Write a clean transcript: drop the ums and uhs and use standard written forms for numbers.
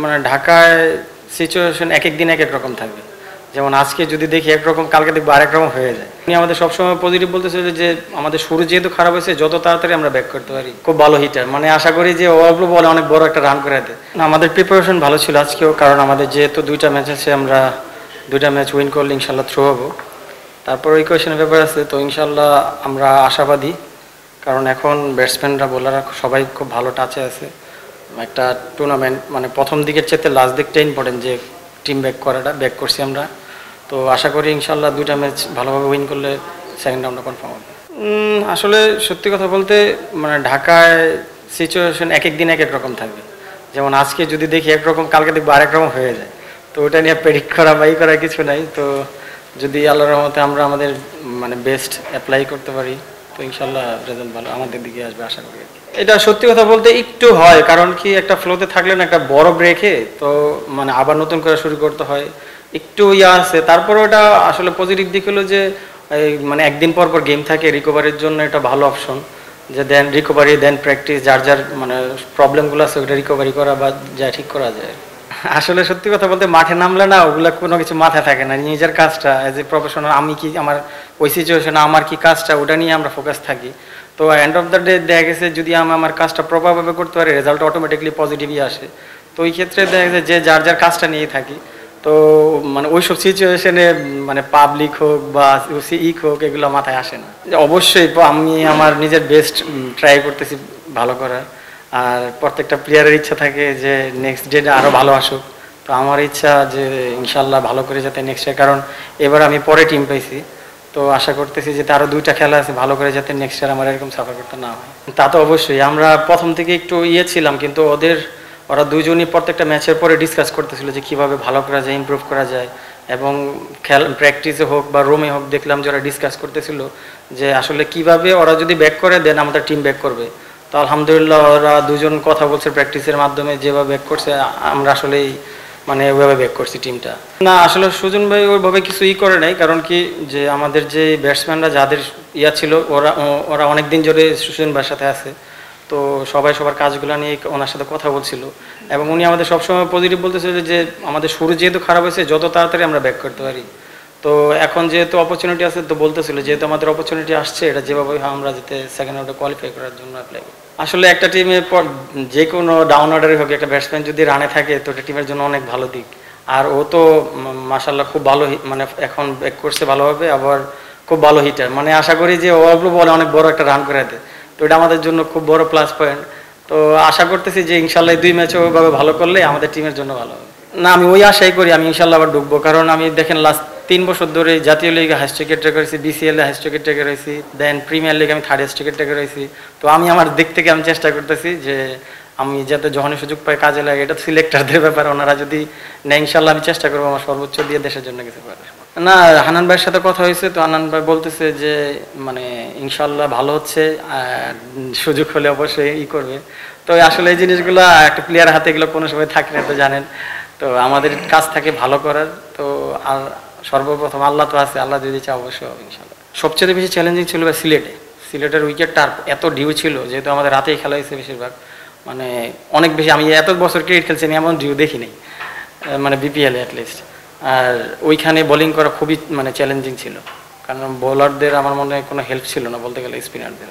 মানে ঢাকায় সিচুয়েশন এক এক দিন এক এক রকম থাকবে। যেমন আজকে যদি দেখি একরকম, কালকে দেখবো আরেক রকম হয়ে যায়। উনি আমাদের সবসময় পজিটিভ বলতেছে যে আমাদের শুরু যেহেতু খারাপ হয়েছে, যত তাড়াতাড়ি আমরা ব্যাক করতে পারি। খুব ভালো হিটার, মানে আশা করি যে অল্প বলে অনেক বড় একটা রান করে দেয়। আমাদের প্রিপারেশন ভালো ছিল আজকেও, কারণ আমাদের যেহেতু দুইটা ম্যাচ আছে, আমরা দুইটা ম্যাচ উইন করলে ইনশাল্লাহ থ্রো হবো। তারপর ওই কোয়েশনের ব্যাপার আছে, তো ইনশাল্লাহ আমরা আশাবাদী, কারণ এখন ব্যাটসম্যানরা বোলাররা সবাই খুব ভালো টাচে আছে। একটা টুর্নামেন্ট মানে প্রথম দিকের চেয়ে লাস্ট দিকটা ইম্পর্টেন্ট, যে টিম ব্যাক করছি আমরা। তো আশা করি ইনশাল্লাহ দুইটা ম্যাচ ভালোভাবে উইন করলে সেকেন্ড রাউন্ডে কনফার্ম হবে। আসলে সত্যি কথা বলতে মানে ঢাকায় সিচুয়েশন এক এক দিন এক এক রকম থাকবে। যেমন আজকে যদি দেখি একরকম, কালকে দেখবো আরেক রকম হয়ে যায়। তো ওটা নিয়ে প্রেডিক্ট করা বা করার কিছু নাই। তো যদি আল্লাহর রহমতে আমরা আমাদের মানে বেস্ট অ্যাপ্লাই করতে পারি, তো ইনশাল্লাহ রেজাল্ট ভালো আমাদের দিকে আসবে আশা করি। এটা সত্যি কথা বলতে একটু হয়, কারণ কি একটা ফ্লোতে থাকলে না, একটা বড় ব্রেকে তো মানে আবার নতুন করে শুরু করতে হয়, একটু আছে। তারপর ওটা আসলে পজিটিভ দিক হলো যে মানে একদিন পর পর গেম থাকে, রিকভারির জন্য এটা ভালো অপশন। যে দেন রিকভারি, দেন প্র্যাকটিস, যার যার মানে প্রবলেমগুলো আছে ওটা রিকভারি করা বা যা ঠিক করা যায়। আসলে সত্যি কথা বলতে মাঠে নামলে না ওগুলো কোনো কিছু মাথায় থাকে না। নিজের কাজটা অ্যাজ এ প্রফেশনাল, আমি কি আমার ওই সিচুয়েশনে আমার কি কাজটা, ওটা নিয়ে আমরা ফোকাস থাকি। তো এন্ড অফ দ্য ডে দেখা গেছে যদি আমি আমার কাজটা প্রপারভাবে করতে পারি, রেজাল্ট অটোমেটিকলি পজিটিভই আসে। তো ওই ক্ষেত্রে দেখা গেছে যে যার যার কাজটা নিয়ে থাকি। তো মানে ওইসব সিচুয়েশনে মানে পাবলিক হোক বা হোক, এগুলো মাথায় আসে না। অবশ্যই আমি আমার নিজের বেস্ট ট্রাই করতেছি ভালো করার। আর প্রত্যেকটা প্লেয়ারের ইচ্ছা থাকে যে নেক্সট ডে আরও ভালো আসুক। তো আমার ইচ্ছা যে ইনশাল্লাহ ভালো করে যাতে নেক্সট ডে, কারণ এবার আমি পরে টিম পাইছি, তো আশা করতেছি যে আরও দুইটা খেলা আছে, ভালো করে যাতে নেক্সট ইয়ার আমার এরকম সাফার করতে না হয়। তা তো অবশ্যই, আমরা প্রথম থেকে একটু ছিলাম, কিন্তু ওরা দুইজনই প্রত্যেকটা ম্যাচের পরে ডিসকাস করতেছিল যে কীভাবে ভালো করা যায়, ইমপ্রুভ করা যায়। এবং প্র্যাকটিসে হোক বা রুমে হোক, দেখলাম যে ওরা ডিসকাস করতেছিল যে আসলে কিভাবে ওরা যদি ব্যাক করে দেন আমাদের টিম ব্যাক করবে। তো আলহামদুলিল্লাহ ওরা দুজন কথা বলছে প্র্যাকটিসের মাধ্যমে, যেভাবে ব্যাক করছে আমরা আসলেই মানে ওইভাবে ব্যাক করছি টিমটা। না আসলে সুজন ভাই ওইভাবে কিছু করে নাই, কারণ কি যে আমাদের যে ব্যাটসম্যানরা যাদের ছিল ওরা অনেক দিন ধরে সুজন ভাইয়ের সাথে আছে। তো সবাই সবার কাজগুলো নিয়ে ওনার সাথে কথা বলছিল, এবং উনি আমাদের সবসময় পজিটিভ বলতেছিল যে আমাদের শুরু যেহেতু খারাপ হয়েছে, যত তাড়াতাড়ি আমরা ব্যাক করতে পারি। তো এখন যেহেতু অপরচুনিটি আছে, তো বলতেছিল যেহেতু আমাদের অপরচুনিটি আসছে, এটা যেভাবে আমরা যাতে সেকেন্ড রাউন্ডে কোয়ালিফাই করার জন্য অ্যাপ্লাই করি। আসলে একটা টিমের পর যে কোনো ডাউন অর্ডারই হোক, একটা ব্যাটসম্যান যদি রানে থাকে তো এটা টিমের জন্য অনেক ভালো দিক। আর ও তো মাশাল্লাহ খুব ভালো, মানে এখন ব্যাক করছে ভালোভাবে, আবার খুব ভালো হিটার, মানে আশা করি যে অল্প বলে অনেক বড় একটা রান করে দেয়। তো এটা আমাদের জন্য খুব বড় প্লাস পয়েন্ট। তো আশা করতেছি যে ইনশাল্লাহ দুই ম্যাচে ওইভাবে ভালো করলে আমাদের টিমের জন্য ভালো হবে। না আমি ওই আশাই করি, আমি ইনশাল্লাহ আবার ঢুকবো, কারণ আমি দেখেন লাস্ট 3 বছর ধরে জাতীয় লিগে হাইস্ট উইকেট টেকার হয়েছি, বিসিএল এ হাইস্ট উইকেট টেকার হয়েছি, দেন প্রিমিয়ার লিগে আমি থার্ড হাইস্ট উইকেট টেকার হয়েছি। তো আমি আমার দিক থেকে আমি চেষ্টা করতেছি যে আমি যাতে যখনই সুযোগ পাই কাজে লাগে। এটা সিলেক্টরদের ব্যাপার, ওনারা যদি নেয় ইনশাল্লাহ আমি চেষ্টা করবো আমার সর্বোচ্চ দিয়ে দেশের জন্য কিছু করার। না হানান ভাইয়ের সাথে কথা হয়েছে, তো হানান ভাই বলতেছে যে মানে ইনশাল্লাহ ভালো হচ্ছে, সুযোগ হলে অবশ্যই করবে। তো আসলে এই জিনিসগুলো একটা প্লেয়ার হাতে এগুলো কোনো সময় থাকে না, তো জানেন। তো আমাদের কাজ থাকে ভালো করার। তো আর সর্বপ্রথম আল্লাহ তো আছে, আল্লাহ যদি চায় অবশ্যই হবে ইনশাল্লাহ। সবচেয়ে বেশি চ্যালেঞ্জিং ছিল সিলেটের উইকেটটা এত ডিউ ছিল, যেহেতু আমাদের রাতেই খেলা হয়েছে বেশিরভাগ, মানে অনেক বেশি। আমি এত বছর ক্রিকেট খেলছি আমি এমন ডিউ দেখি নাই, মানে বিপিএলে অ্যাটলিস্ট। আর ওইখানে বোলিং করা খুবই মানে চ্যালেঞ্জিং ছিল, কারণ বোলারদের আমার মনে হয় কোনো হেল্প ছিল না বলতে গেলে, স্পিনারদের।